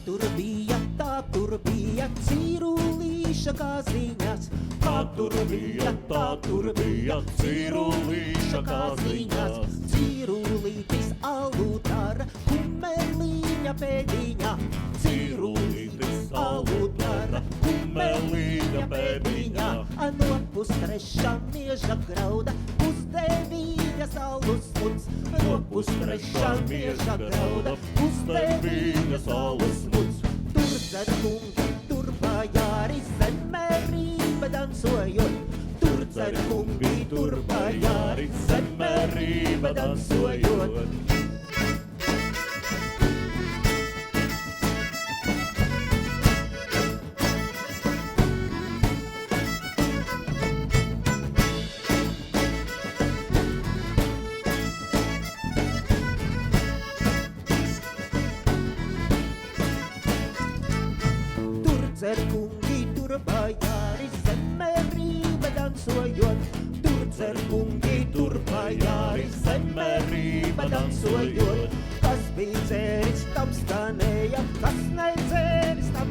tā tur bija, cīrulīša kāziņas. Kā tur bija, cīrulīša kāziņas. Cīrulītis alu dara, kumelīņa pēdiņa. Cīrulītis alu dara, kumelīņa pēdiņa. No pustreša mieža grauda, pusdevīņa salu smuts. No pustreša mieža grauda, pusdevīņa salu smuts. Tur dzer kungi, tur bajāri, zemērība dansojot. Tur dzer kungi, tur bajāri, zemērība dansojot. Dzer kungi, tur bajāri, zemērība dansojot. Tur dzer kungi, tur bajāri, zemērība dansojot. Kas bija dzēris, tam skanēja, kas nedzēris, tam